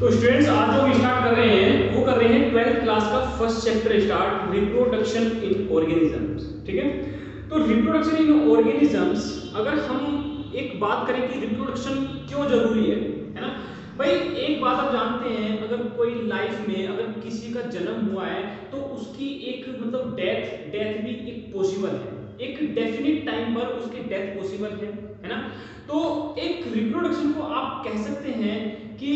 तो स्टूडेंट्स आज जो हम स्टार्ट कर रहे हैं वो कर रहे हैं 12th क्लास का first chapter start, reproduction in organisms. ठीक है, तो रिप्रोडक्शन इन ऑर्गेनिजम्स, अगर हम एक बात करें कि रिप्रोडक्शन क्यों जरूरी है ना भाई। एक बात आप जानते हैं, अगर कोई लाइफ में अगर किसी का जन्म हुआ है तो उसकी एक मतलब डेथ भी एक पॉसिबल है, एक डेफिनिट टाइम पर उसकी डेथ पॉसिबल है ना। तो एक रिप्रोडक्शन को आप कह सकते हैं कि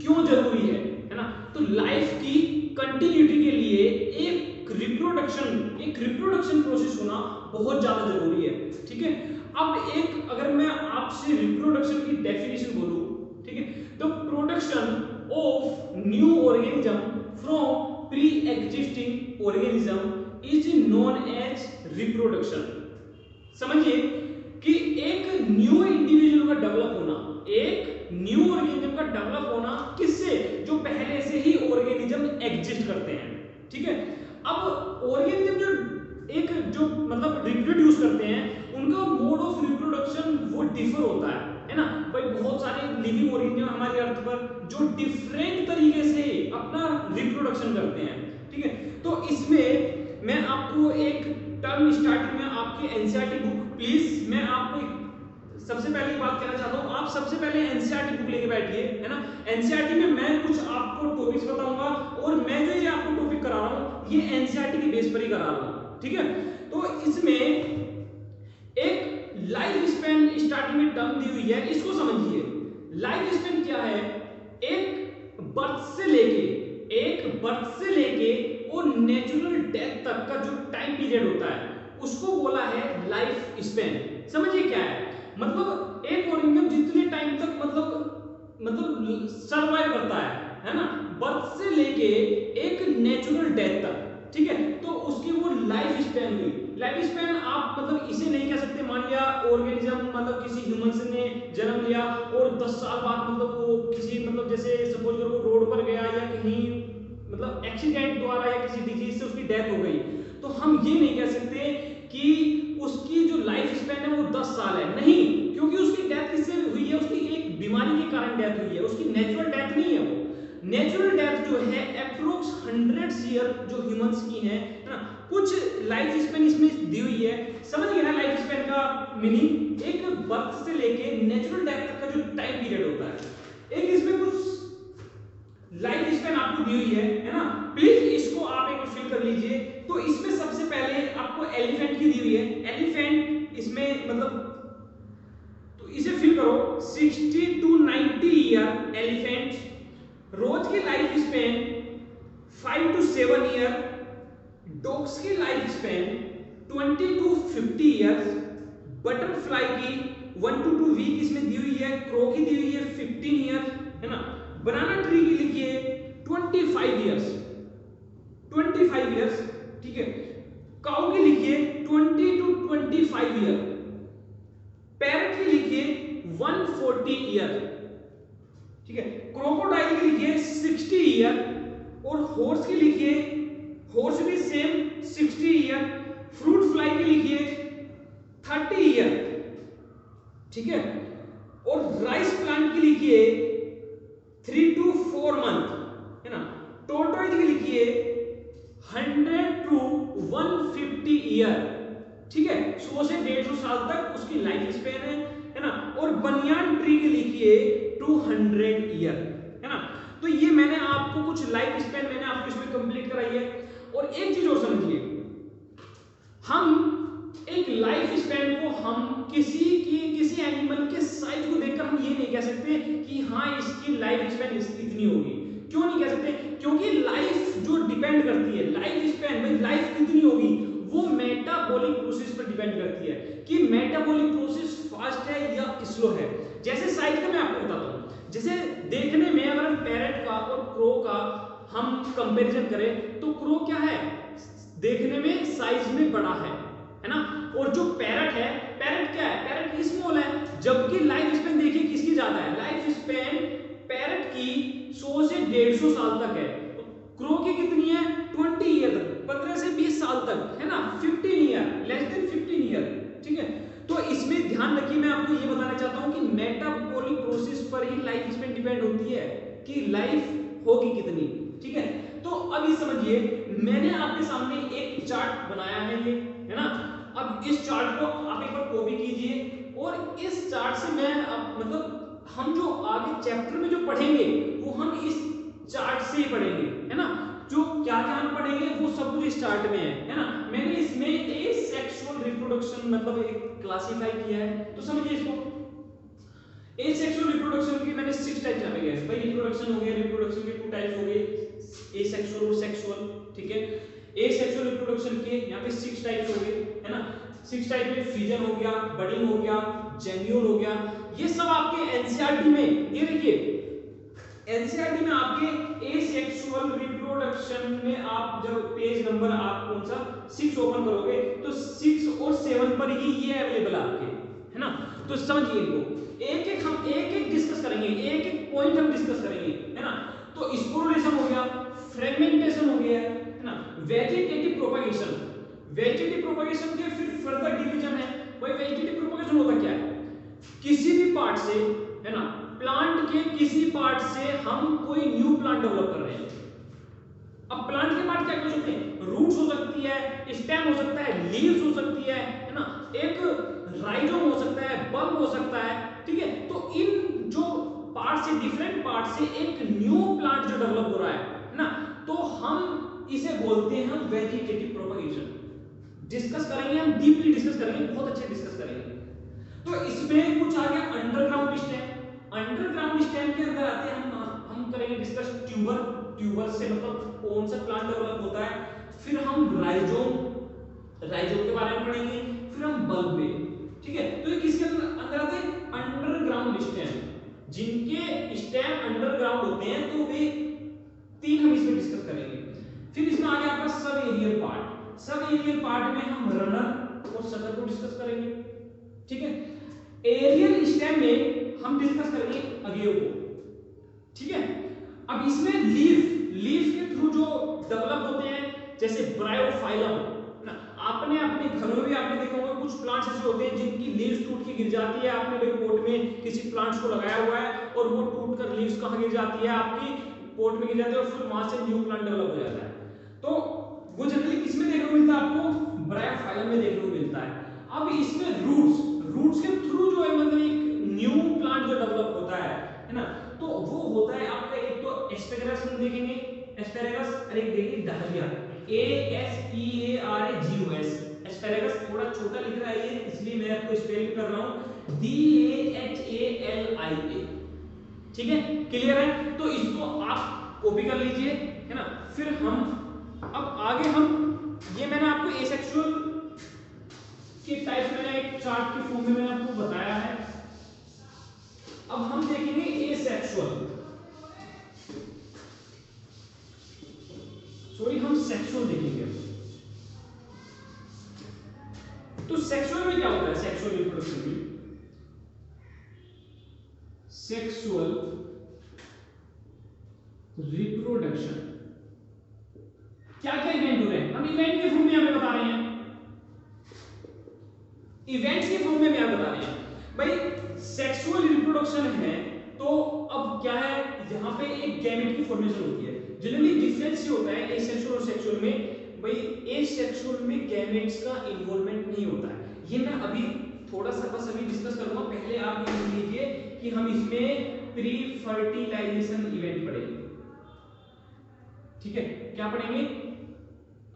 क्यों जरूरी है ना। तो लाइफ की कंटिन्यूटी के लिए एक रिप्रोडक्शन प्रोसेस होना बहुत ज्यादा जरूरी है। ठीक है, अब एक अगर मैं आपसे रिप्रोडक्शन की डेफिनेशन बोलूं, ठीक है, तो production of new organism from pre existing organism is known as reproduction. समझिए कि एक न्यू इंडिविजुअल का डेवलप होना, एक न्यू ऑर्गेनिज्म का डेवलप होना किससे, जो पहले से ही ऑर्गेनिज्म एग्जिस्ट करते हैं। ठीक है, अब ऑर्गेनिज्म जो एक जो मतलब रिप्रोड्यूस करते हैं, उनका मोड ऑफ रिप्रोडक्शन वो डिफर होता है ना भाई। बहुत सारे लिविंग ऑर्गेनिज्म हमारी अर्थ पर जो डिफरेंट तरीके से अपना रिप्रोडक्शन करते हैं। ठीक है, तो इसमें मैं आपको एक टर्म स्टार्टिंग में आपके एनसीईआरटी बुक, प्लीज मैं आपको सबसे पहले बात कहना चाहता हूं, आप सबसे पहले एनसीईआरटी बुक लेके बैठिए, है ना। एनसीईआरटी में मैं कुछ आपको टॉपिक्स बताऊंगा और मैं जो ये आपको टॉपिक करा रहा हूं ये एनसीईआरटी के बेस पर ही करा रहा हूं। ठीक है, तो इसमें एक लाइफ स्पैन स्टार्टिंग में टर्म दी हुई है, इसको समझिए। लाइफ स्पैन क्या है, एक बर्थ से लेके और नेचुरल डेथ तक का जो टाइम पीरियड होता है उसको बोला है लाइफ स्पैन। समझिए क्या है, मतलब एक ऑर्गेनिज्म जितने टाइम तक मतलब सरवाइव करता है ना, बर्थ से लेके एक नेचुरल डेथ तक। ठीक है, तो उसकी वो लाइफ स्पैन हुई। लाइफ स्पैन आप मतलब इसे नहीं कह सकते, मान लिया ऑर्गेनिज्म मतलब किसी ह्यूमंस ने जन्म लिया और 10 साल बाद मतलब वो किसी मतलब जैसे सपोज करो वो रोड पर गया या कहीं मतलब एक्सीडेंट द्वारा या किसी डिजीज से उसकी डेथ हो गई, तो हम ये नहीं कह सकते कि उसकी जो लाइफ स्पैन है वो 10 साल है, नहीं, क्योंकि उसकी डेथ किससे हुई है, उसकी एक बीमारी के कारण डेथ हुई है, उसकी नेचुरल डेथ नहीं है। वो नेचुरल डेथ जो है अप्रोक्स 100 ईयर जो ह्यूमंस की है ना। कुछ लाइफ स्पैन इसमें दी हुई है, समझ गए ना लाइफ स्पैन का मीनिंग, एक बर्थ से लेके नेचुरल डेथ तक का जो टाइम पीरियड होता है। एक इसमें कुछ लाइफ स्पैन आपको दी हुई है ना, प्लीज इसको आप एक बार फिल कर लीजिए। तो इसमें सबसे पहले आपको एलिफेंट की दी हुई है, एलिफेंट इसमें मतलब तो इसे फिल करो 60 to 90 ईयर एलिफेंट। रोज की life span 5 to 7 year, dogs की life span 20 to 50 years, butterfly की 1 to 2 वीक इसमें दी हुई है, क्रो की दी हुई है 15 ईयर, है ना। बनाना ट्री की लिखिए 25 ईयर्स, ठीक है। काऊ की लिखिए 20 to 25 ईयर, पैरट की लिखिए 140 ईयर, ठीक है। क्रोकोडाइल की लिखिए 60 ईयर और हॉर्स की लिखिए, हॉर्स भी सेम 60 ईयर, फ्रूट फ्लाई की लिखिए 30 ईयर, ठीक है। और राइस प्लांट की लिखिए 3 to 4 मंथ, है ना। टोर्टोइज की लिखिए 100 to 150 ईयर, ठीक है। 100 से 150 साल तक उसकी लाइफ स्पैन है ना। और बनियान ट्री की लिखिए 200 ईयर, है ना। तो ये मैंने आपको कुछ लाइफ स्पैन मैंने आपको इसमें कंप्लीट कराई है। और एक चीज और समझिए, हम एक लाइफ स्पैन को हम किसी एनिमल के साइज को देखकर हम ये नहीं कह सकते कि हाँ इसकी लाइफ स्पैन इतनी होगी। क्यों नहीं कह सकते, क्योंकि लाइफ जो डिपेंड करती है, लाइफ स्पैन में लाइफ कितनी होगी वो मेटाबॉलिक प्रोसेस पर डिपेंड करती है कि मेटाबॉलिक प्रोसेस फास्ट है या स्लो है। जैसे साइज का मैं आपको बताता हूं, जैसे देखने में अगर हम पैरट का और क्रो का हम कंपैरिजन करें तो क्रो क्या है, देखने में साइज में बड़ा है ना। और जो पैरट है, पैरट क्या है, पैरट स्मॉल है। जबकि लाइफ स्पैन देखिए किसकी ज्यादा है, लाइफ स्पैन पैरट की 100 से 150 साल तक है, क्रो की कितनी है 20 ईयर तक, 15 से 20 साल तक, है ना। 15 ईयर, लेस देन 15 ईयर, ठीक है। तो इसमें ध्यान रखिए, मैं आपको ये बताना चाहता हूं कि मेटाबॉलिक प्रोसेस पर ही लाइफ स्पैन डिपेंड होती है। कि लाइफ होगी कितनी, ठीक है। तो अब ये समझिए, मैंने आपके सामने एक चार्ट बनाया है, ये है ना। अब इस चार्ट को आप एक बार कॉपी कीजिए और इस चार्ट से मैं मतलब हम जो आगे चैप्टर में जो पढ़ेंगे वो हम इस चार्ट से ही पढ़ेंगे, है ना। जो क्या क्या हम पढ़ेंगे वो सब कुछ इस चार्ट में है ना। मैंने इसमें एसेक्सुअल रिप्रोडक्शन मतलब एक क्लासिफाई किया है, तो समझिए इसको। एसेक्सुअल रिप्रोडक्शन की मैंने 6 टाइप यहाँ पे गया है भाई। रिप्रोडक्शन हो गया, रिप्रोडक्शन के 2 टाइप्स हो गए, एसेक्सुअल और सेक्सुअल, ठीक है। एसेक्सुअल रिप्रोडक्शन के यहाँ पे 6 टाइप्स हो गए, है ना। 6 टाइप में फिजन हो गया, बडिंग हो गया, जेन्यूल हो गया। ये सब आपके एनसीईआरटी में, ये देखिए एनसीईआरटी में आपके एसेक्सुअल रिप्रोडक्शन में आप जब पेज नंबर आप कौन सा 6 ओपन करोगे तो 6 और 7 पर ही ये अवेलेबल आपके, है ना। तो समझिए इनको एक एक हम एक एक डिस्कस करेंगे, एक एक पॉइंट हम डिस्कस करेंगे, है ना। तो स्पोरोलेशन हो गया, फ्रेगमेंटेशन हो गया, है ना। वेजिटेटिव प्रोपगेशन, वेजिटेटिव प्रोपगेशन के फिर फर्दर डिवीजन है भाई। वेजिटेटिव प्रोपगेशन होता क्या है, किसी भी पार्ट से, है ना, प्लांट के किसी पार्ट से हम कोई न्यू प्लांट डेवलप कर रहे हैं। अब प्लांट के पार्ट क्या कर सकते हैं, रूट्स हो सकती है, स्टेम हो सकता है, लीव्स हो सकती है ना, एक राइजोम हो सकता है, बल्ब हो सकता है, ठीक है। तो इन जो पार्ट से, डिफरेंट पार्ट से एक न्यू प्लांट जो डेवलप हो रहा है ना, तो हम इसे बोलते हैं वेजिटेटिव प्रोपगेशन। डिस्कस करेंगे हम, डीपली डिस्कस करेंगे, बहुत अच्छे डिस्कस करेंगे। तो इसमें कुछ आ गया अंडरग्राउंड स्टेम। अंडरग्राउंड स्टेम के अंदर आते हैं हम करेंगे डिस्कस ट्यूबर, ट्यूबर से मतलब कौन सा प्लांट डेवलप होता है। फिर हम राइजोम, राइजोम के बारे में पढ़ेंगे। फिर हम बल्ब में, ठीक है। तो ये किसके अंदर आते हैं, अंडरग्राउंड स्टेम। जिनके स्टेम अंडरग्राउंड होते हैं तो वे 3 हम इसमें डिस्कस करेंगे। फिर इसमें आ गया आपका sub aerial part. Sub aerial part में हम रनर और सटर को डिस्कस करेंगे, ठीक है। एरियल स्टेम में हम डिस्कस करेंगे अगेव को, ठीक है। अब इसमें लीफ के थ्रू जो डेवलप होते हैं, जैसे ब्रायोफाइलम ना, आपने अपने घरों में भी आपने देखा होगा कुछ प्लांट्स ऐसे होते हैं जिनकी लीव्स टूट के गिर जाती है। आपने भाई पोट में किसी प्लांट्स को लगाया हुआ है और वो टूट कर लीव्स कहां गिर जाती है, आपकी पोट में गिर जाती है और फिर वहां से न्यू प्लांट डेवलप हो जाता है। तो वो जनरली किसमें देखने को मिलता है, आपको ब्रायोफाइलम में देखने को मिलता है। अब इसमें रूट्स के थ्रू जो है मतलब एक न्यू प्लांट जो डेवलप होता है ना, तो वो होता है आपका एक तो एस्पेरेगस हम देखेंगे, एस्पेरेगस, और एक देखेंगे डालिया, ASPEARAGUS। एस्पेरेगस थोड़ा छोटा लिख रहा है ये, इसलिए मैं आपको स्पेलिंग कर रहा हूं DAHALIA, ठीक है, क्लियर है। तो इसको आप कॉपी कर लीजिए, है ना। फिर हम अब आगे हम ये मैंने आपको एसेक्सुअल के टाइप मैंने एक चार्ट के फॉर्म में मैंने आपको बताया है। अब हम देखेंगे एसेक्सुअल, सॉरी हम सेक्सुअल देखेंगे। तो सेक्सुअल में क्या होता है, सेक्सुअल रिप्रोडक्शन में सेक्सुअल रिप्रोडक्शन क्या क्या इवेंट हो रहे हैं, हम इवेंट के फॉर्म में यहां पे बता रहे हैं, इवेंट्स के फॉर्म में यहां बता रहे हैं भाई। सेक्सुअल रिप्रोडक्शन है तो अब क्या है, यहां पे एक गैमेट की फॉर्मेशन होती है। जनरली डिफरेंस ये होता है एसेक्सुअल और सेक्सुअल में भाई, एसेक्सुअल में गैमेट्स का इन्वॉल्वमेंट नहीं होता है। ये मैं अभी थोड़ा सा बस अभी डिस्कस करूंगा। पहले आप ये समझ लीजिए कि हम इसमें प्री फर्टिलाइजेशन इवेंट पढ़ेंगे, ठीक है। क्या पढ़ेंगे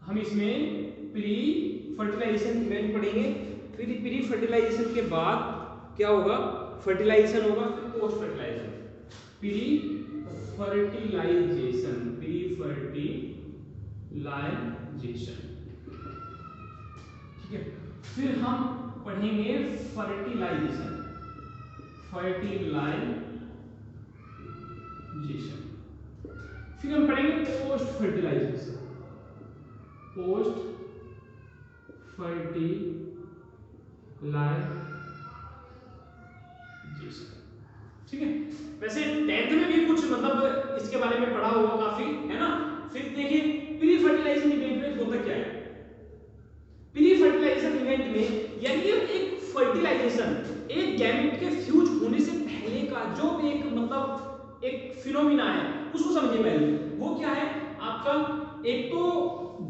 हम इसमें, प्री फर्टिलाइजेशन इवेंट पढ़ेंगे। फिर प्री फर्टिलाइजेशन के बाद क्या होगा, फर्टिलाइजेशन होगा, फिर पोस्ट फर्टिलाइजेशन, प्री फर्टिलाइजेशन, ठीक है। फिर हम पढ़ेंगे फर्टिलाइजेशन, फिर हम पढ़ेंगे पोस्ट फर्टिलाइजेशन, ठीक है। वैसे 10th में भी कुछ मतलब इसके बारे में पढ़ा होगा काफी, है ना। फिर देखिए प्री फर्टिलाइजेशन इवेंट में होता क्या है। प्री फर्टिलाइजेशन इवेंट में यानी एक फर्टिलाइजेशन, एक गैमेट के फ्यूज होने से पहले का जो एक मतलब एक फिनोमिना है, उसको समझिए पहले। वो क्या है आपका, एक तो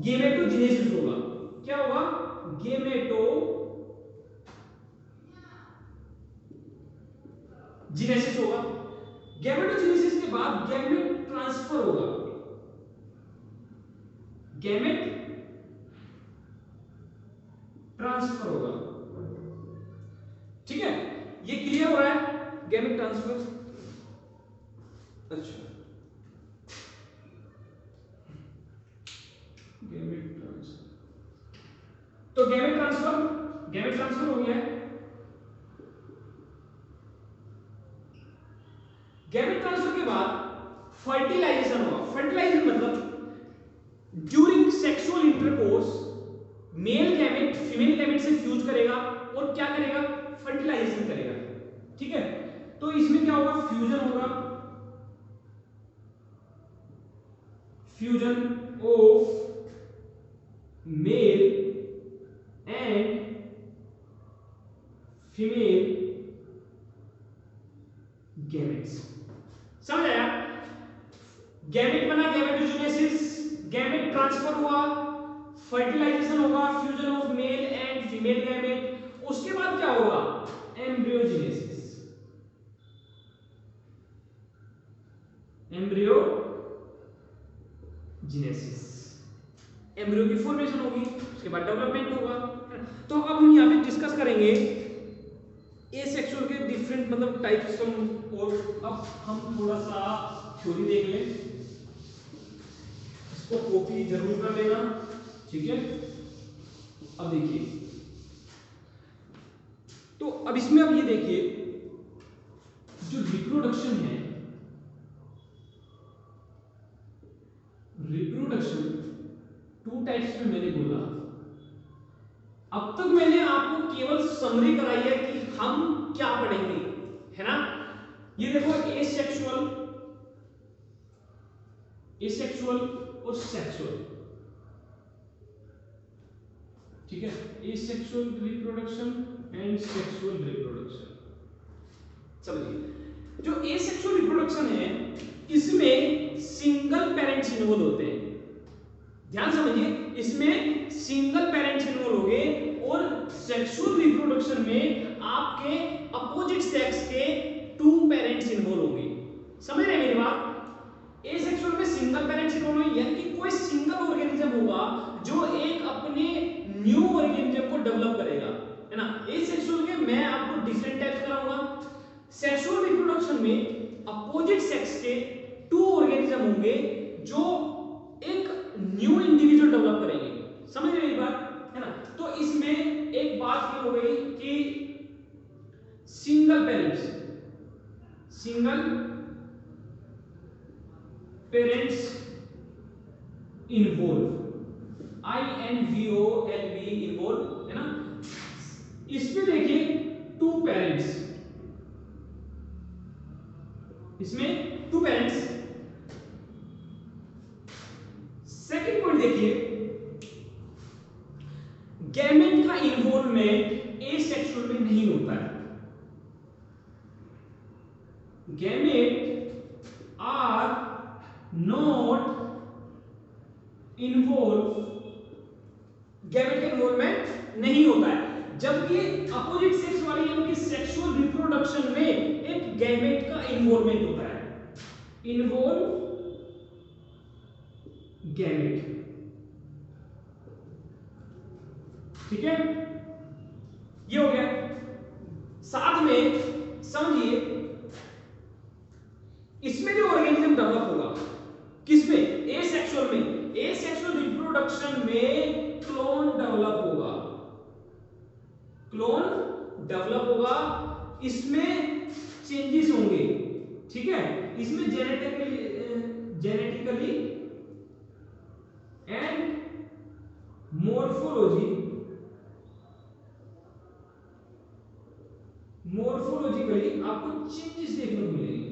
गेमेटोजेनेसिस होगा। क्या होगा? गेमेटोजेनेसिस होगा। गेमेटोजेनेसिस के बाद गैमेट ट्रांसफर होगा। गैमेट ट्रांसफर होगा। ठीक है, ये क्लियर हो रहा है? Gamete transfer. अच्छा, गैमेट ट्रांसफर, तो गैमेट ट्रांसफर हो गया है। गैमेट ट्रांसफर के बाद फर्टिलाइजेशन होगा। फर्टिलाइजेशन मतलब during sexual intercourse male gamete female gamete से फ्यूज करेगा और क्या करेगा? फर्टिलाइजेशन करेगा। ठीक है, तो इसमें क्या होगा? फ्यूजन होगा, fusion of male and female gametes. समझ आया? गैमेट बना, गैमेटोजेनेसिस, गैमेट ट्रांसफर हुआ, फर्टिलाइजेशन होगा, fusion of male and female gamete. उसके बाद क्या होगा? एम्ब्रियोजेनेसिस। एम्ब्रियोजेनेसिस, एम्ब्रियो की फॉर्मेशन होगी, उसके बाद डेवलपमेंट होगा। तो अब हम यहाँ पे डिस्कस करेंगे एसेक्सुअल के डिफरेंट मतलब टाइप्स। और अब हम थोड़ा सा थ्योरी देख लें, इसको कॉपी जरूर कर लेना। ठीक है, अब देखिए, तो अब इसमें अब ये देखिए, जो रिप्रोडक्शन है, रिप्रोडक्शन टू टाइप्स में मैंने बोला। अब तक मैंने आपको केवल समरी कराई है कि हम क्या पढ़ेंगे, है ना? ये देखो, एसेक्सुअल और सेक्सुअल। ठीक है, asexual reproduction and sexual reproduction. समझिए, जो एसेक्सुअल रिप्रोडक्शन है इसमें सिंगल पेरेंट्स इन्वॉल्व होते हैं। ध्यान समझिए, इसमें सिंगल पेरेंट्स इन्वॉल्व होंगे। और सेक्सुअल रिप्रोडक्शन में आपके अपोजिट सेक्स के टू पेरेंट्स इन्वॉल्व होंगे। समझ रहे हैं मेरी बात? एसेक्सुअल में सिंगल पेरेंट्स इन्वॉल्व होंगे, यानी कि कोई सिंगल ऑर्गेनिज्म होगा जो एक अपने न्यू ऑर्गेनिज्म को डेवलप करेगा, है ना? एसेक्सुअल के मैं आपको डिफरेंट टाइप्स कराऊंगा। सेक्सुअल रिप्रोडक्शन में अपोजिट सेक्स के टू ऑर्गेनिज्म होंगे जो एक न्यू इंडिविजुअल डेवलप करेंगे। समझ रहे हैं बात, है ना? तो इसमें एक बात ये हो गई कि single parents involve, INVOLV involve, है ना? इसमें देखिए टू पेरेंट्स, इसमें टू पेरेंट्स। सेकंड पॉइंट देखिए, गैमेट का इन्वॉल्वमेंट एसेक्सुअल में नहीं होता है। Gamete are not involve, gamete का इन्वॉल्वमेंट नहीं होता है। जबकि अपोजिट सेक्स वाली यानी कि सेक्सुअल रिप्रोडक्शन में एक गैमेट का इन्वॉल्वमेंट होता है। Involve gamete. ठीक है, ये हो गया। साथ में समझिए, इसमें जो ऑर्गेनिज्म डेवलप होगा, किसमें? एसेक्सुअल में। एसेक्सुअल रिप्रोडक्शन में क्लोन डेवलप होगा, क्लोन डेवलप होगा, इसमें चेंजेस होंगे। ठीक है, इसमें जेनेटिकली एंड मॉर्फोलॉजिकली आपको चेंजेस देखने को मिलेंगे।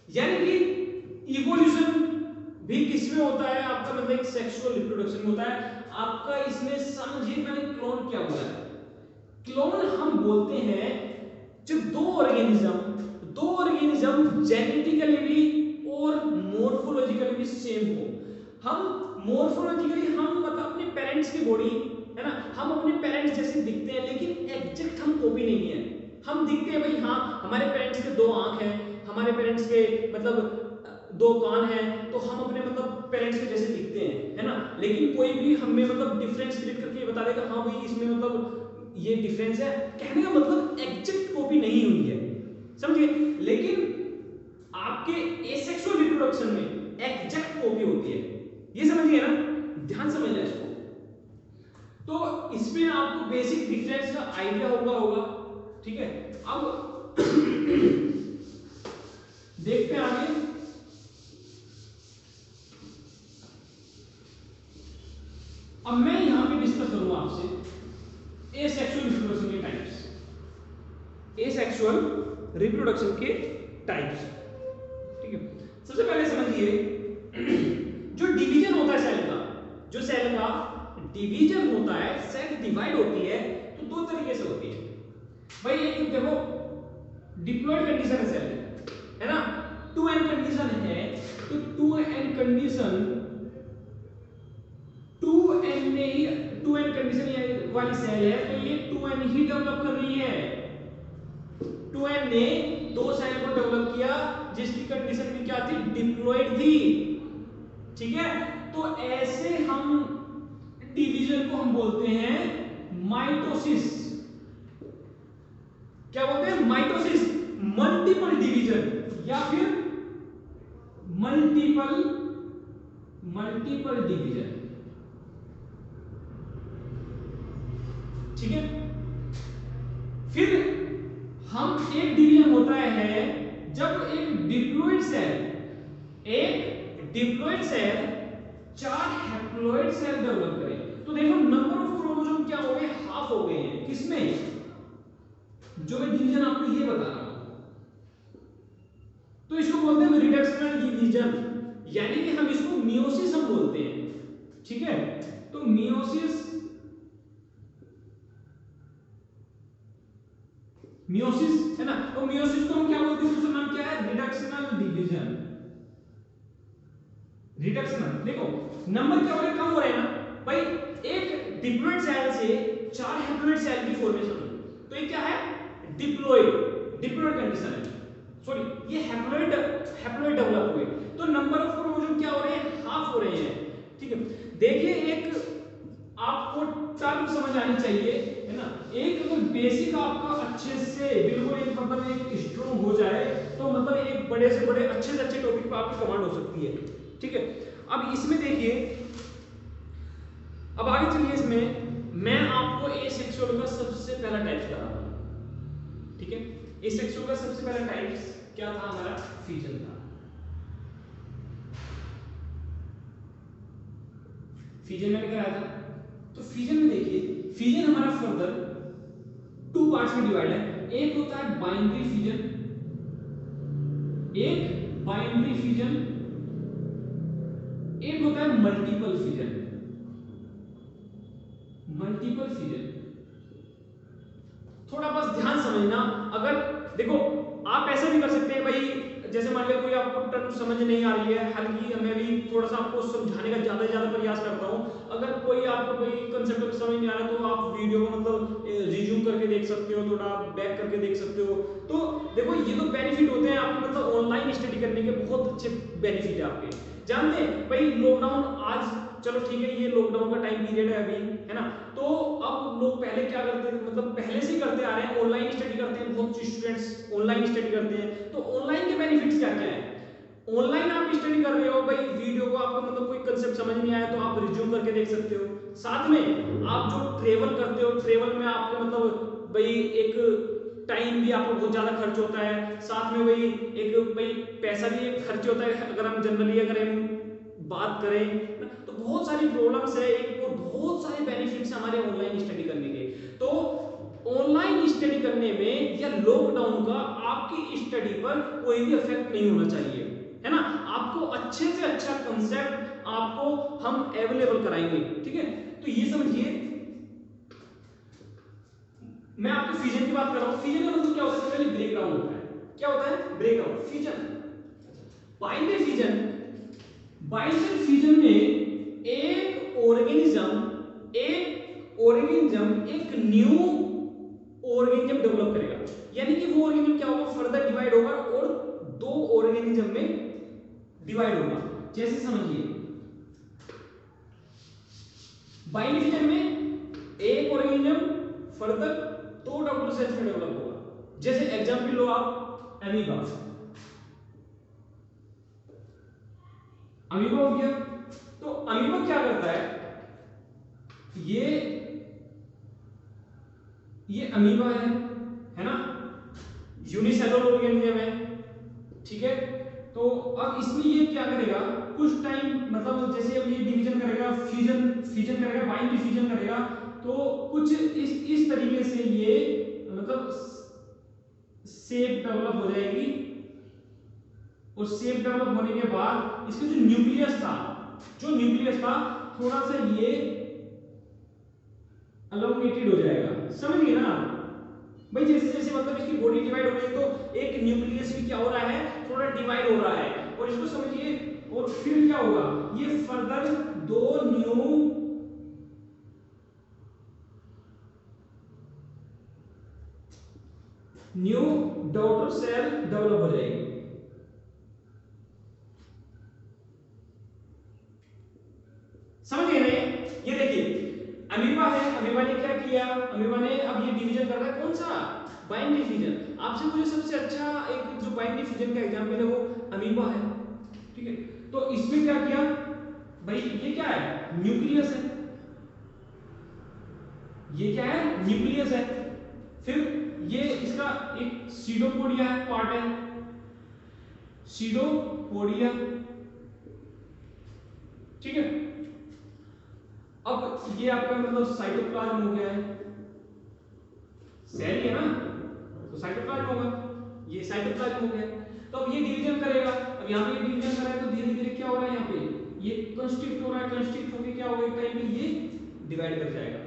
यानी कि इवोल्यूशन भी किसमें होता है? आपका मतलब एक सेक्सुअल रिप्रोडक्शन में होता है। आपका इसमें समझिए मैंने क्लोन क्या बोला है। क्लोन हम बोलते हैं जब दो ऑर्गेनिज्म जेनेटिकली भी और मोर्फोलॉजिकली भी सेम हो। हम मोर्फोलॉजिकली हम मतलब अपने पेरेंट्स की बॉडी है ना, हम अपने पेरेंट्स जैसे दिखते हैं, लेकिन एग्जैक्ट हम कॉपी नहीं है। हम दिखते हैं भाई हाँ हमारे पेरेंट्स के 2 आंख हैं, हमारे पेरेंट्स के मतलब 2 कान हैं, तो हम अपने मतलब पेरेंट्स के जैसे दिखते हैं, है ना। लेकिन कोई भी हमें मतलब डिफरेंस क्रिएट करके बता देगा हाँ भाई इसमें मतलब ये डिफरेंस है, कहने का मतलब एग्जैक्ट कॉपी नहीं हुई है, समझिए। लेकिन आपके एसेक्सुअल रिप्रोडक्शन में एग्जैक्ट कॉपी होती है, ये समझिए ना, ध्यान समझना इसको। तो इसमें आपको बेसिक डिफरेंस का आइडिया होगा, ठीक है। अब देखते हैं आगे। अब मैं यहां पे डिस्कस करूंगा आपसे एसेक्सुअल रिप्रोडक्शन के टाइप्स, एसेक्सुअल रिप्रोडक्शन के टाइप्स, ठीक है। सबसे पहले समझिए जो डिवीजन होता है सेल का, जो सेल का डिवीजन होता है, सेल डिवाइड होती है तो 2 तरीके से होती है भाई। एक देखो डिप्लॉयड कंडीशन है सेल, है ना, 2n कंडीशन है, तो 2n कंडीशन 2n कंडीशन वाली सेल है, तो ये 2n ही डेवलप कर रही है। 2n ने 2 सेल को डेवलप किया जिसकी कंडीशन भी क्या थी, डिप्लॉयड थी, ठीक है। तो ऐसे हम डिवीजन को हम बोलते हैं माइटोसिस। क्या बोलते हैं, माइटोसिस, मल्टीपल डिवीजन या फिर मल्टीपल डिवीजन, ठीक है। फिर हम एक डिवीजन होता है जब एक diploid cell 4 haploid cell develop करे। तो देखो नंबर ऑफ क्रोमोसोम क्या हो गए, हाफ हो गए हैं, किसमें, जो मैं डिवीजन आपको ये बता रहा हूं। तो इसको बोलते हैं रिडक्शनल डिवीजन, यानी कि हम इसको मियोसिस हम बोलते हैं, ठीक है। तो मियोसिस है ना, तो मियोसिस को हम क्या बोलते हैं, दूसरा नाम क्या है, रिडक्शनल डिवीजन। रिडक्शनल, देखो नंबर क्या हो रहा है, कम हो रहा है ना भाई। एक डिप्लॉयड सेल से 4 हैप्लॉयड सेल की फॉर्मेशन हुई, तो ये क्या है, डिप्लॉयड कंडीशन है, सॉरी ये हैप्लॉयड डेवलप हुए, तो नंबर ऑफ क्रोमोसोम क्या हो रहे हैं, हाफ हो रहे हैं, ठीक है। देखिए एक आपको टर्म समझ आनी चाहिए, है ना। एक अगर बेसिक आपका अच्छे से बिल्कुल एक मतलब एक स्ट्रॉन्ग हो जाए तो मतलब एक बड़े से बड़े अच्छे से अच्छे टॉपिक पर आपकी कमांड हो सकती है, ठीक है। अब इसमें देखिए, अब आगे चलिए, इसमें मैं आपको एसेक्सुअल का सबसे पहला टाइप बता रहा हूं, ठीक है। एसेक्सुअल का सबसे पहला टाइप क्या था हमारा, फिजन था। फिजन मैंने कराया था। तो फिजन में देखिए, फिजन हमारा फर्दर 2 पार्ट्स में डिवाइड है। एक होता है बाइनरी फिजन, एक होता है मल्टीपल फिजन। थोड़ा बस ध्यान समझना, अगर देखो आप ऐसा भी कर सकते हैं भाई, जैसे मान लो कोई आपको टर्म समझ नहीं आ रही है, हल्की मैं भी थोड़ा सा आपको समझाने का ज्यादा प्रयास करता हूं। अगर कोई आपको कोई कंसेप्ट समझ नहीं आ रहा तो आप वीडियो को मतलब रिज्यूम करके देख सकते हो, थोड़ा बैक करके देख सकते हो। तो देखो ये तो बेनिफिट होते हैं आपके, मतलब ऑनलाइन स्टडी करने के बहुत अच्छे बेनिफिट है आपके। जानते हैं भाई लॉकडाउन, आज चलो ठीक है ये लॉकडाउन का टाइम पीरियड है अभी, है ना। तो अब लोग पहले क्या करते थे, मतलब पहले से करते आ रहे हैं, ऑनलाइन स्टडी करते हैं, बहुत स्टूडेंट्स ऑनलाइन स्टडी करते हैं। तो ऑनलाइन के बेनिफिट्स क्या क्या है, ऑनलाइन आप स्टडी कर रहे हो भाई, वीडियो को आपको मतलब कोई कंसेप्ट समझ नहीं आया तो आप रिज्यूम करके देख सकते हो। साथ में आप जो ट्रेवल करते हो, ट्रेवल में आपको मतलब भाई एक टाइम भी आपको बहुत ज्यादा खर्च होता है, साथ में भाई एक भाई पैसा भी एक खर्च होता है। अगर हम जनरली अगर हम बात करें तो बहुत सारी प्रॉब्लम्स है, एक और बहुत सारे बेनिफिट्स हमारे ऑनलाइन स्टडी करने के। तो ऑनलाइन स्टडी करने में या लॉकडाउन का आपकी स्टडी पर कोई भी इफेक्ट नहीं होना चाहिए, है ना। आपको अच्छे से अच्छा कंसेप्ट आपको हम अवेलेबल कराएंगे, ठीक है। तो ये समझिए, मैं आपको फिजन की बात कर रहा हूं। फिजन का मतलब क्या होता है, पहले ब्रेकडाउन होता है, क्या होता है? Breakout, fission. बाइनरी फिजन में एक ऑर्गेनिज्म एक न्यू ऑर्गेनिज्म डेवलप करेगा, यानी कि वो ऑर्गेनिज्म क्या होगा? फर्दर डिवाइड होगा और दो ऑर्गेनिज्म में डिवाइड होगा। जैसे समझिए, बाइनरी फिजन में एक ऑर्गेनिज्म फर्दर दो डॉटर सेल्स में डेवलप होगा। जैसे एग्जांपल लो आप, अमीबा हो गया। तो अमीबा क्या करता है? ये अमीबा है ना, यूनिसेलुलर ऑर्गेनिज्म है, ठीक है। तो अब इसमें ये क्या करेगा? कुछ टाइम मतलब जैसे अब ये डिवीजन करेगा, फ्यूजन करेगा, बाइनरी फ्यूजन करेगा, तो कुछ इस तरीके से ये मतलब शेप डेवलप हो जाएगी, और शेप डेवलप होने के बाद इसका जो न्यूक्लियस था थोड़ा सा ये एलोंगेटेड हो जाएगा। समझ गए ना भाई? जैसे जैसे मतलब इसकी बॉडी डिवाइड हो रही है तो एक न्यूक्लियस भी क्या हो रहा है? थोड़ा डिवाइड हो रहा है। और इसको समझिए, और फिर क्या होगा? ये फर्दर दो न्यू डॉटर सेल डेवलप हो जाएगी। समझ गए ना? ये देखिए, अमीबा है, अमीबा ने क्या किया? अमीबा ने अब ये डिवीजन कर रहा है, कौन सा? Binary fission. आपसे मुझे सबसे अच्छा एक जो बाइनरी फिजन का एग्जांपल है वो अमीबा है, ठीक है। तो इसमें क्या किया भाई? ये क्या है? न्यूक्लियस है। ये क्या है? न्यूक्लियस है। फिर ये इसका एक सीडोपोडिया है, पार्ट है, सीडोपोडिया, ठीक है। अब ये आपका मतलब साइटोप्लाज्म हो गया है, सेल ही है ना, तो साइटोप्लाज्म होगा, ये साइटोप्लाज्म हो गया। तो अब ये डिवीजन करेगा, अब यहाँ पे डिवीजन कर रहा है तो धीरे धीरे क्या हो रहा है? यहाँ पे ये कंस्ट्रिक्ट हो रहा है, कंस्ट्रिक्ट होके क्या होगा? एक टाइम में ये डिवाइड कर जाएगा,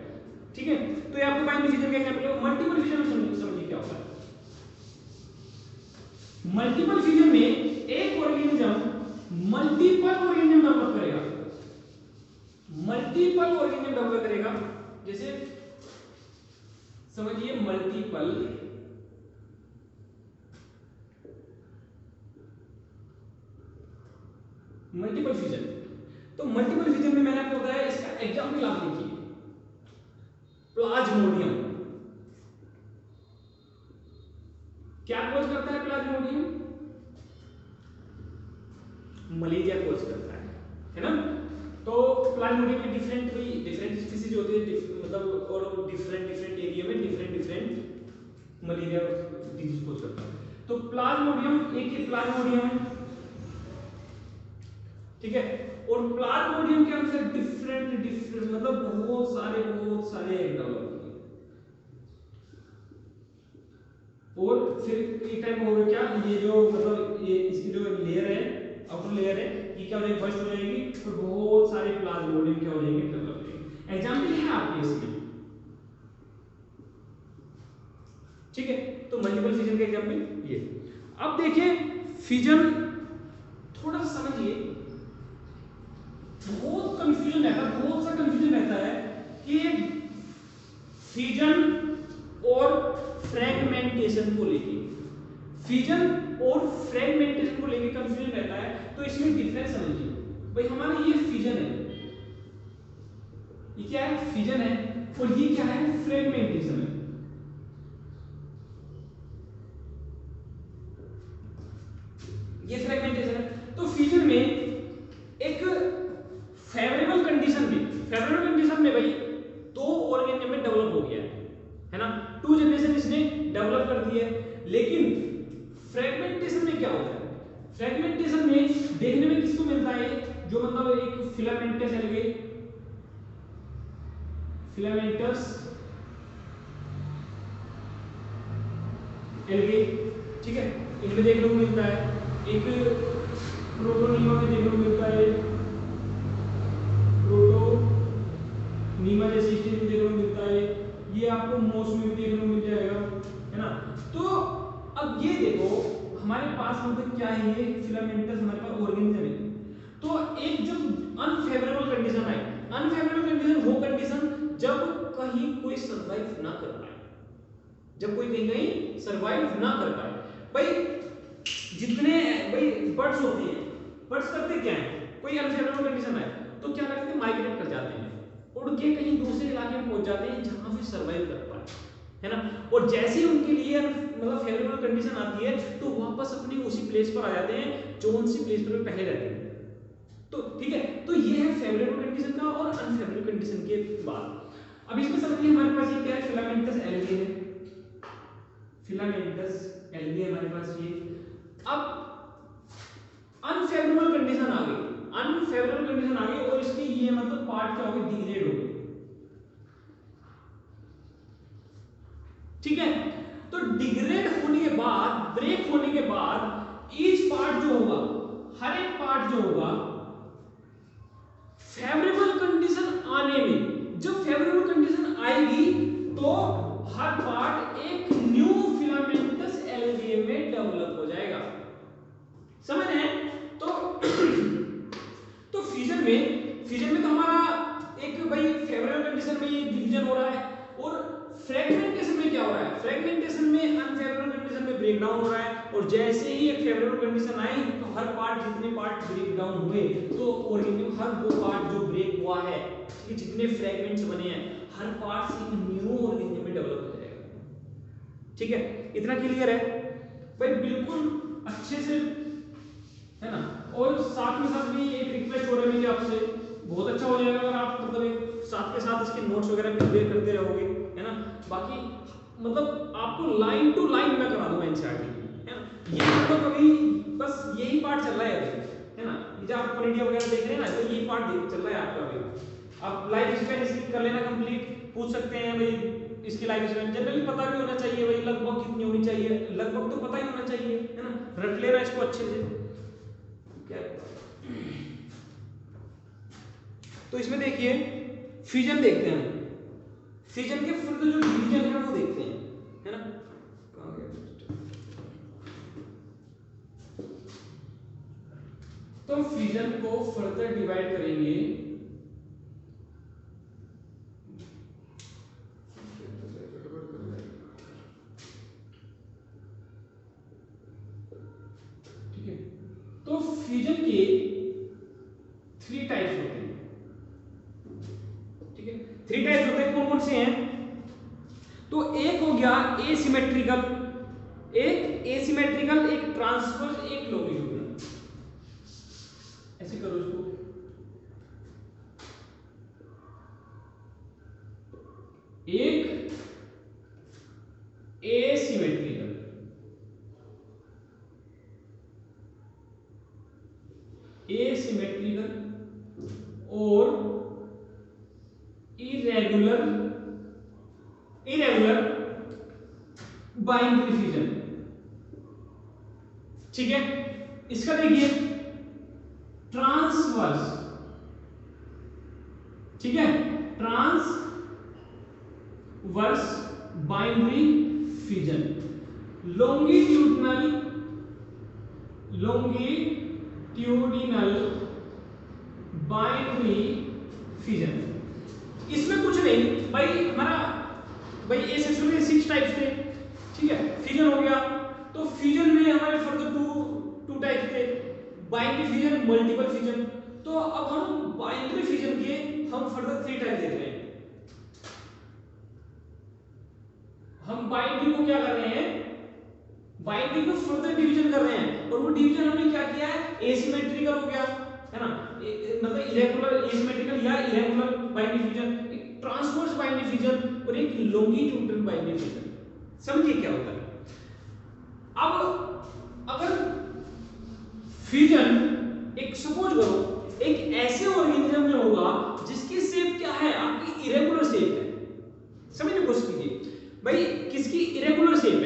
ठीक है। तो ये आपको बाइनरी फिजन का एग्जांपल है। मल्टीपल फिजन में समझिए क्या होता है। मल्टीपल फिजन में एक ऑर्गेनिज्म मल्टीपल ऑर्गेनिज्म डेवलप करेगा, जैसे समझिए मल्टीपल फिजन। तो मल्टीपल फिजन में मैंने आपको बताया, इसका एग्जांपल आप देखिए, प्लाज्मोडियम। क्या कोज करता है प्लाज्मोडियम? मलेरिया कोज करता है ना। तो प्लाज्मोडियम में डिफरेंट स्पीसीज होती है, मतलब और डिफरेंट एरिया में डिफरेंट मलेरिया डिजीज कोज करता है। तो प्लाज्मोडियम, एक ही प्लाज्मोडियम है, ठीक है। और प्लाज्मोडियम के अंदर डिफरेंट मतलब बहुत सारे डेवलप होंगे। और फिर एक टाइम होगा क्या? ये जो मतलब ये इसकी जो लेयर है, आउटर लेयर है, ये क्या हो जाएगी? बस्ट हो जाएगी, और बहुत सारे प्लाज्मोडियम क्या हो जाएंगे? डेवलप हो जाएंगे। एग्जांपल है आपके इसमें, ठीक है। तो मल्टीपल फिजन का एग्जांपल ये। अब देखिए फिजन, थोड़ा सा समझिए, बहुत सा कंफ्यूजन रहता है कि फिजन और फ्रेगमेंटेशन को लेके, कंफ्यूजन रहता है। तो इसमें डिफरेंस समझिए भाई। हमारा ये फिजन है, ये क्या है? फिजन है, और ये क्या है? फ्रेगमेंटेशन है। ये फ्रेगमेंटेशन है। तो फिजन में एक फेवरेबल कंडीशन में भाई दो ऑर्गेनिज्म में डेवलप हो गया है ना, 2 जनरेशन इसने डेवलप कर दी है। लेकिन फ्रेगमेंटेशन में क्या होता है? फ्रेगमेंटेशन में देखने में किसको मिलता है? जो मतलब एक फिलामेंटस एल्गे, ठीक है, इनमें देखने को मिलता है। एक प्रोटोनिमा में देखने को मिलता है, प्रोटोनिमा जैसी स्टेज में देखने को मिलता है। ये आपको मोस में भी देखने को मिल जाएगा, है ना। तो अब ये देखो, हमारे पास मतलब क्या है, ये फिलामेंटस हमारे पास ऑर्गेनिज्म है। तो एक जब अनफेवरेबल कंडीशन आए, अनफेवरेबल कंडीशन वो कंडीशन जब कहीं कोई सरवाइव ना कर पाए, जब कोई कहीं सरवाइव ना कर पाए। भाई जितने भाई बर्ड्स होते हैं, बर्ड्स करते क्या है, कोई अनफेवरेबल कंडीशन आए तो क्या करते हैं, माइग्रेट कर जाते हैं, उड़ के कहीं दूसरे इलाके में पहुंच जाते हैं जहां पे सरवाइव कर पाए, है ना। और जैसे ही उनके लिए मतलब फेवरेबल कंडीशन आती है तो वापस अपनी उसी प्लेस पर आ जाते हैं जो उसी प्लेस पर पहले रहते हैं। तो ठीक है, तो ये है फेवरेबल कंडीशन का और अनफेवरेबल कंडीशन के बाद। अब इसमें समझिए हमारे पास ये क्या है, फिलामेंटस एल्गी है, फिलामेंटस एल्गी हमारे पास ये। अब अनफेवरेबल कंडीशन आ गई, अनफेवरेबल कंडीशन आ गई और इसके ये मतलब पार्ट क्या हो गए, डिग्रेड हो गए, ठीक है। तो डिग्रेड होने के बाद, ब्रेक होने के बाद ईच पार्ट जो होगा, हर एक पार्ट जो होगा फेवरेबल कंडीशन आने में, जब फेवरेबल कंडीशन आएगी तो हर पार्ट एक न्यू फिलामेंटस एल्गी में डेवलप हो जाएगा, समझ रहे हैं। तो फ्यूजन में तो हमारा एक भाई फेवरेबल कंडीशन में ये डिवीजन हो रहा है, और फ्रेगमेंटेशन में क्या हो रहा है, फ्रेगमेंटेशन में अनफेवरेबल कंडीशन में ब्रेक डाउन हो रहा है। और जैसे ही एक फेवरेबल कंडीशन आई तो हर पार्ट, जितने पार्ट ब्रेक डाउन हुए तो ऑर्गेनिज्म हर वो पार्ट जो ब्रेक हुआ है, कि जितने फ्रेगमेंट्स बने हैं हर पार्ट से एक न्यू ऑर्गेनिज्म में डेवलप हो जाएगा, ठीक है। इतना क्लियर है भाई, बिल्कुल अच्छे से, है ना। और साथ में साथ भी एक रिक्वेस्ट हो रही है मेरी आपसे, बहुत अच्छा हो जाएगा अगर आप मतलब एक साथ के साथ इसके नोट्स वगैरह प्रिपेयर करते रहोगे, है ना। बाकी मतलब आपको लाइन टू लाइन मैं करा दूंगा एनसीईआरटी, है ना। ये मतलब अभी बस यही पार्ट चल रहा है अभी, है ना। ये जो आप परीक्षा वगैरह देख रहे हैं ना, तो ये पार्ट चल रहा है आपका अभी। आप लाइफ स्पैन इसकी कर लेना कंप्लीट, पूछ सकते हैं भाई इसकी लाइफ स्पैन जनरली पता भी होना चाहिए भाई, लगभग कितनी होनी चाहिए, लगभग तो पता ही होना चाहिए, है ना। रट लेना इसको अच्छे से, क्या। तो इसमें देखिए फ्यूजन देखते हैं, फ्यूजन के फर्दर जो डिवीजन है वो देखते हैं, है ना। कहां गया, तो हम फ्यूजन को फर्दर डिवाइड करेंगे तो फ्यूजन के 3 टाइप्स होते हैं, ठीक है। 3 टाइप्स होते हैं, कौन कौन से हैं, तो एक हो गया एसिमेट्रिकल, एक ट्रांसवर्स, एक लॉन्गिट्यूडिनल। ऐसे करो इसको, एक एसिमेट्रिकल, और इरेगुलर बाइनरी फ्यूजन, ठीक है। इसका देखिए ट्रांसवर्स, ठीक है, transverse binary fusion, longitudinal binary fusion. इसमें कुछ नहीं भाई, हमारा भाई एसेक्सुअल के 6 टाइप्स थे, ठीक है, फ्यूजन हो गया। तो फ्यूजन में हमारे फर्दर टू टाइप्स थे, बाइनरी फ्यूजन, मल्टीपल फ्यूजन। तो अब हम बाइनरी फ्यूजन के हम फर्दर 3 टाइप देख रहे हैं। हम बाइनरी को क्या कर रहे हैं, बाइनरी को फर्दर डिवीजन कर रहे हैं, और वो डिवीजन हमने क्या किया है, एसिमेट्रिकल हो गया, है ना, मतलब इरेगुलर एसिमेट्रिकल या इरेगुलर बाइनरी फ्यूजन, एक ट्रांसवर्स बाइनरी फ्यूजन और एक लॉन्गिट्यूडिनल बाइनरी फ्यूजन। समझिए क्या होता है। अब अगर फ्यूजन एक सपोज करो एक ऐसे ऑर्गेनिज्म में होगा जिसकी शेप क्या है, आपकी इरेगुलर शेप है, समझने की कोशिश कीजिए भाई, किसकी इरेगुलर शेप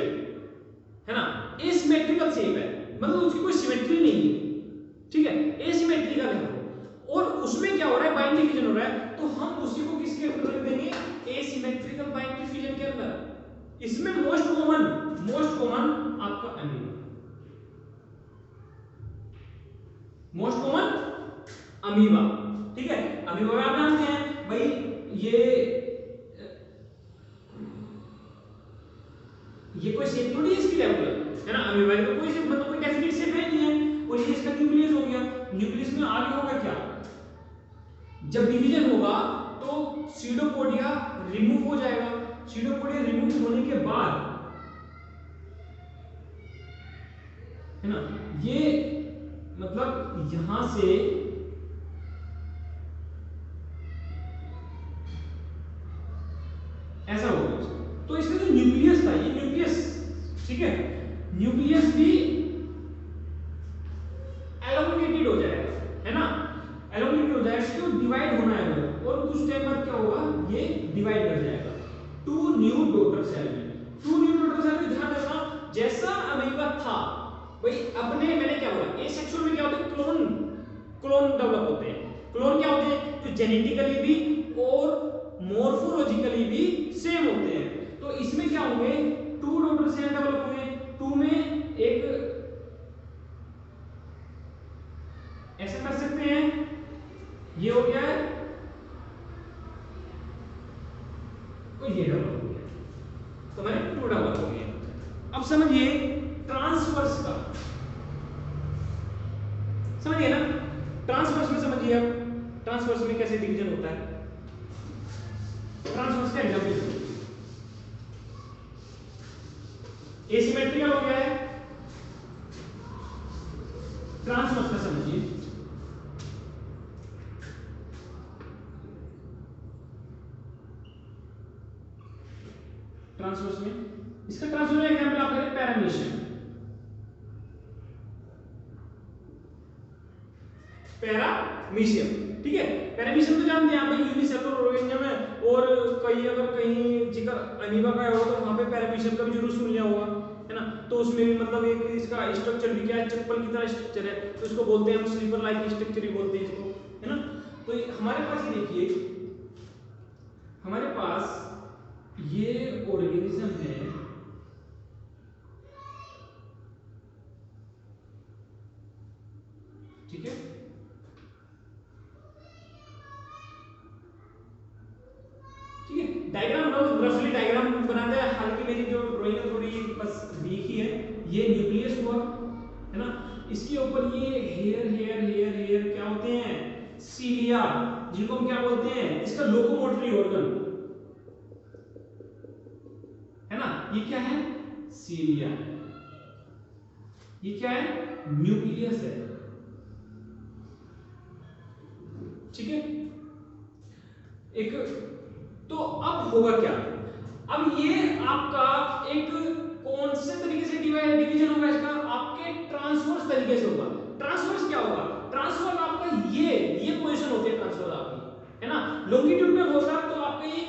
है ना, एसिमेट्रिकल शेप है, मतलब उसकी कोई सिमेट्री नहीं है, ठीक है, एसिमेट्रिकल है, और उसमें क्या हो रहा है, बाइनरी फ्यूजन हो रहा है। तो हम उसी को किसके अंदर रख देंगे, एसिमेट्रिकल बाइनरी फ्यूजन के अंदर। इसमें मोस्ट कॉमन आपका अमीनो, मोस्ट कॉमन अमीबा, ठीक है। अमीबा में आप जानते हैं भाई ये कोई शेप थोड़ी है इसकी रेगुलर, है ना। अमीबा की तो कोई शेप मतलब कोई डेफिनेट शेप है नहीं है, और ये इसका न्यूक्लियस हो गया। न्यूक्लियस में आगे होगा क्या, जब डिवीजन होगा तो सीडोपोडिया रिमूव हो जाएगा। सीडोपोडिया रिमूव होने के बाद, है ना, ये मतलब यहां से ऐसा होगा। तो इसका जो न्यूक्लियस था, ये न्यूक्लियस, ठीक है, न्यूक्लियस भी एलोंगेटेड हो जाएगा, है ना, एलोंगेटेड हो जाएगा, क्यों, डिवाइड होना है और कुछ टाइम बाद क्या होगा, ये डिवाइड कर जाएगा टू न्यू डॉटर सेल में। टू न्यू डॉटर सेल में ध्यान रखना, जैसा अमीबा था भाई अपने, मैंने क्या बोला, एसेक्सुअल में क्या होता है, क्लोन डेवलप होते हैं। क्लोन क्या होते हैं, जो जेनेटिकली भी और मॉर्फोलॉजिकली भी सेम होते हैं। तो इसमें क्या होंगे, टू डॉटर सेल डेवलप होंगे। टू में एक ऐसा कर सकते हैं, ये हो गया है, तो ये डेवलप हो गया, तो मैंने टू डेवलप हो गया। अब समझिए ट्रांसवर्स का, समझिए ना, ट्रांसवर्स में समझिए आप, ट्रांसवर्स में कैसे डिवीजन होता है। ट्रांसवर्स का एग्जांपल, एसिमेट्रिकल हो गया है, ट्रांसवर्स का समझिए। ट्रांसवर्स में, इसका ट्रांसवर्स एग्जांपल आप लें पैरामीशियम। पैरामीशियम, ठीक है, पैरामीशियम तो जानते हैं आप भाई, यूनिसेलुलर ऑर्गेनिज्म है, और कहीं अगर कहीं जिक्र अमीबा का होगा तो वहां पे पैरामीशियम का भी जरूर सुन लिया होगा, है ना। तो उसमें भी मतलब एक इसका स्ट्रक्चर भी क्या है, चप्पल की तरह स्ट्रक्चर है, तो इसको बोलते हैं हम स्लीपर लाइक स्ट्रक्चर ही बोलते हैं इसको, है ना। तो हमारे पास ये देखिए, हमारे पास ये ऑर्गेनिज्म है, ठीक है, ठीक है। डायग्राम रफली डायग्राम बनाते हैं, हालांकि मेरी जो ड्राइंग है थोड़ी बस वीक ही है। ये न्यूक्लियस हुआ, है ना, इसके ऊपर ये हेयर हेयर हेयर हेयर क्या होते हैं, सीलिया, जिनको हम क्या बोलते हैं, इसका लोकोमोटरी ऑर्गन, है ना, ये क्या है, सीलिया, ये क्या है, न्यूक्लियस है, ठीक है। एक तो अब होगा क्या, अब ये आपका एक कौन से तरीके से डिवीजन होगा इसका, आपके ट्रांसवर्स तरीके से होगा। ट्रांसवर्स क्या होगा, ट्रांसवर्स आपका ये पोजीशन होती है ट्रांसवर्स आपकी, है ना। लॉन्गिट्यूड में होता तो आपका ये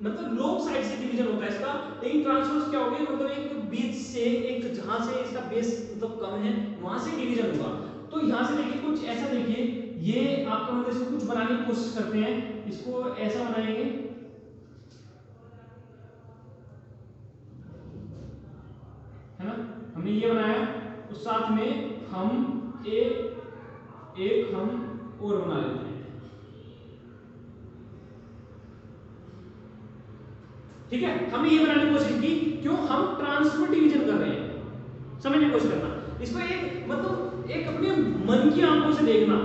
मतलब लॉन्ग साइड से डिवीजन होता है इसका, लेकिन ट्रांसवर्स क्या होगा, मतलब एक बीच से, एक जहां से इसका बेस मतलब कम है वहां से डिवीजन होगा। तो यहां से देखिए कुछ ऐसा, देखिए ये आपका मतलब इसको कुछ बनाने की कोशिश करते हैं, इसको ऐसा बनाएंगे, है ना, हमने ये बनाया, तो साथ में हम एक हम और बना लेते हैं, ठीक है। हमने ये बनाने की कोशिश की, क्यों, हम ट्रांसफर डिवीजन कर रहे हैं, समझने की कोशिश करना इसको, एक मतलब एक अपने मन की आंखों से देखना,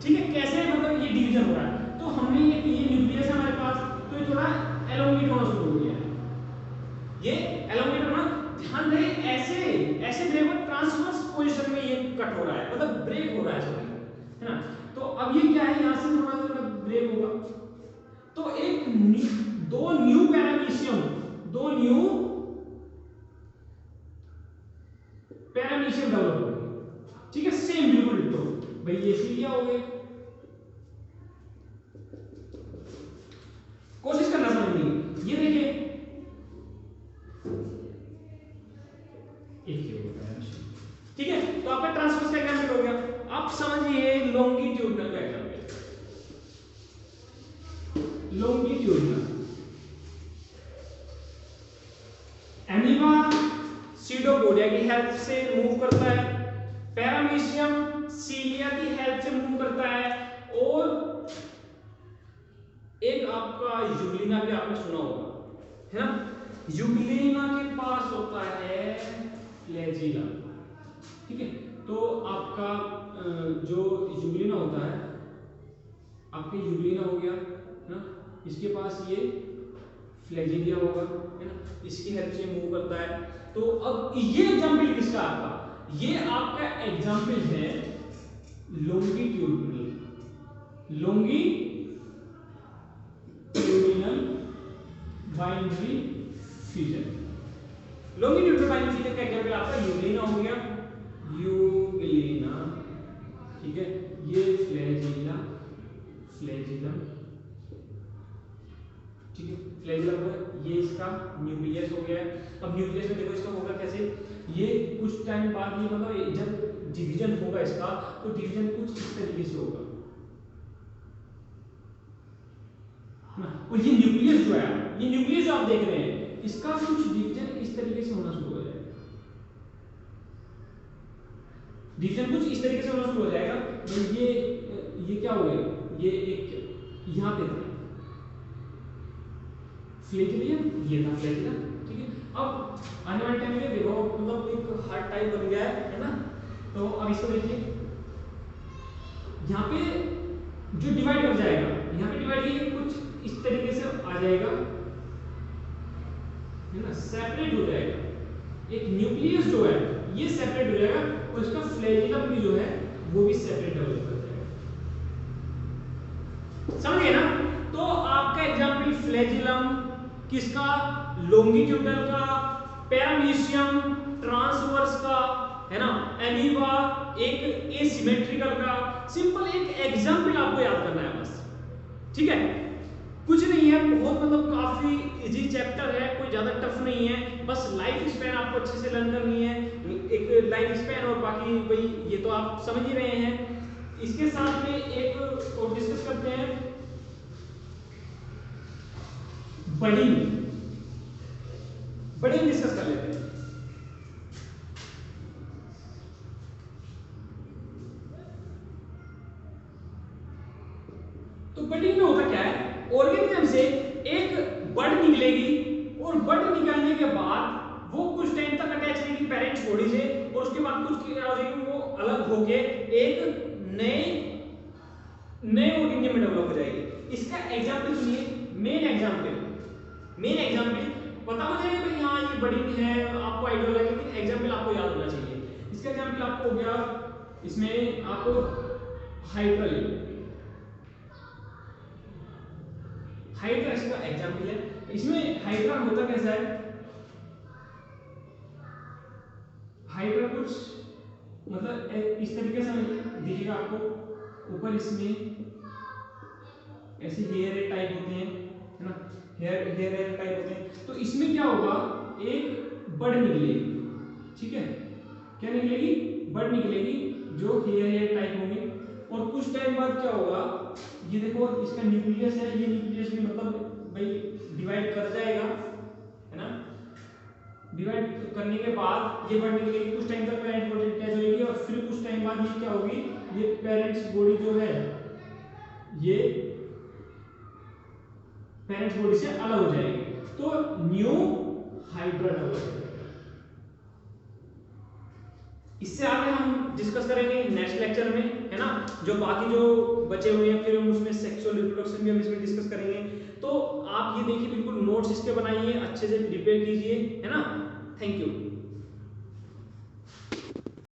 ठीक है, कैसे मतलब ये डिवीजन हो रहा है। तो हमने ये न्यूक्लियस है हमारे पास, तो ये थोड़ा एलोंगेट होना शुरू हो गया, ये एलोंगेट होना, ध्यान रहे ऐसे ऐसे ब्रेक और ट्रांसवर्स पोजीशन में ये कट हो रहा है, मतलब ब्रेक हो रहा है सॉरी, है ना। तो अब ये क्या है, यहां से थोड़ा सा ब्रेक होगा, तो दो न्यू पैरामीशियम डेवलप हो गए, ठीक है, सेम बिल्कुल डिटो भाई, ये सीलिया हो गए। कोशिश करना समझने की, ये देखिए एक ही होगा, ठीक है। तो आपका ट्रांसवर्स का एग्जांपल हो गया। आप समझिए लॉन्गिट्यूडनल का एग्जांपल, लॉन्गिट्यूडनल एमीबा सीडोपोडिया की हेल्प से मूव करता है, पैरामीशियम सीलिया की हेल्प से मूव करता है, और एक आपका यूग्लिना भी आपने सुना होगा, है ना। यूग्लिना के पास होता है फ्लैजिला, ठीक है। तो आपका जो यूग्लिना होता है, आपके यूग्लिना हो गया ना, इसके पास ये फ्लैजिलिया होगा, है ना, इसकी हेल्प से मूव करता है। तो अब ये एग्जांपल किसका आपका, ये आपका एग्जांपल है longitudinal binary feature. Longitudinal binary feature का एग्जांपल आपका यूग्लिना हो गया, यूग्लिना, ठीक है। ये फ्लैजिलम, ठीक है, फ्लैजिलम हो, ये इसका न्यूक्लियस हो गया है। अब न्यूक्लियस में देखो इसका होगा कैसे, ये कुछ टाइम बाद ये मतलब जब डिवीजन होगा इसका, तो डिवीजन कुछ इस तरीके से होगा ना। और ये न्यूक्लियस जो है, ये न्यूक्लियस जो आप देख रहे हैं, इसका कुछ डिवीजन इस तरीके से होना शुरू हो जाएगा, डिवीजन कुछ इस तरीके से होना शुरू हो जाएगा। तो ये क्या हो गया, ये एक यहां पे था फ्लैजिलियम, ये था फ्लैजिलम, ठीक है। अब आने वाले टाइम में देखो मतलब एक हार्ट टाइप बन गया है ना। तो अब इसको देखिए, यहाँ पे जो डिवाइड कर जाएगा, यहाँ पे डिवाइड ये कुछ इस तरीके से आ जाएगा, है ना, सेपरेट हो जाएगा। एक न्यूक्लियस जो है ये सेपरेट हो जाएगा, और इसका फ्लैजिलम भी जो है वो भी सेपरेट हो जाएगा, समझ गए ना। तो आपका एग्जांपल फ्लैजिलम किसका, लॉन्गिट्यूडनल का, पैरामीशियम ट्रांसवर्स का, है ना, एमीबा एक एसिमेट्रिकल का। सिंपल एक एग्जांपल आपको याद करना है बस, ठीक है। कुछ नहीं है, बहुत मतलब काफी इजी चैप्टर है, कोई ज्यादा टफ नहीं है। बस लाइफ स्पैन आपको अच्छे से लर्न करनी है, एक लाइफ स्पैन, और बाकी भाई ये तो आप समझ ही रहे हैं। इसके साथ में एक और डिस्कस करते हैं, बडिंग डिस्कस कर लेते हैं। तो बडिंग में होता क्या है, ऑर्गेनिज्म से एक बड निकलेगी, और बड निकलने के बाद वो कुछ टाइम तक अटैच रहेगी पेरेंट्स बॉडी से, और उसके बाद कुछ क्या हो जाएगी, वो अलग होके एक नए ऑर्गेनिज्म में डेवलप हो जाएगी। इसका एग्जांपल सुनिए, मेन एग्जांपल पता हो जाएगा भाई हाँ ये बडिंग है, आपको आइडिया लगे, लेकिन एग्जांपल आपको याद होना चाहिए। इसका एग्जांपल आपको हो गया, इसमें आपको हाइड्रा इसका एग्जांपल है। इसमें हाइड्रा होता कैसा है, हाइड्रा कुछ मतलब इस तरीके से दिखेगा आपको, ऊपर इसमें ऐसे हेयर टाइप होते हैं, है ना, हेयर टाइप होते हैं। तो इसमें क्या होगा, एक बड निकलेगी, ठीक है, क्या निकलेगी, बड निकलेगी जो हेयर टाइप होंगे। और कुछ टाइम बाद क्या होगा, ये देखो इसका न्यूक्लियस है, ये न्यूक्लियस भी मतलब भाई डिवाइड कर जाएगा, है ना। डिवाइड करने के बाद ये बड निकलेगी, कुछ टाइम तक पेरेंट्स बॉडी अटैच होगी, और फिर कुछ टाइम बाद ये क्या होगी, ये पेरेंट्स बॉडी जो है ये पेरेंट्स बॉडी से अलग हो जाएगी, तो न्यू हाइड्रा डेवलप हो जाएगा। इससे आगे हम डिस्कस करेंगे नेक्स्ट लेक्चर में, है ना, जो बाकी जो बचे हुए हैं, फिर हम उसमें सेक्सुअल रिप्रोडक्शन भी हम इसमें डिस्कस करेंगे। तो आप ये देखिए, बिल्कुल नोट्स इसके बनाइए, अच्छे से प्रिपेयर कीजिए, है ना। Thank you.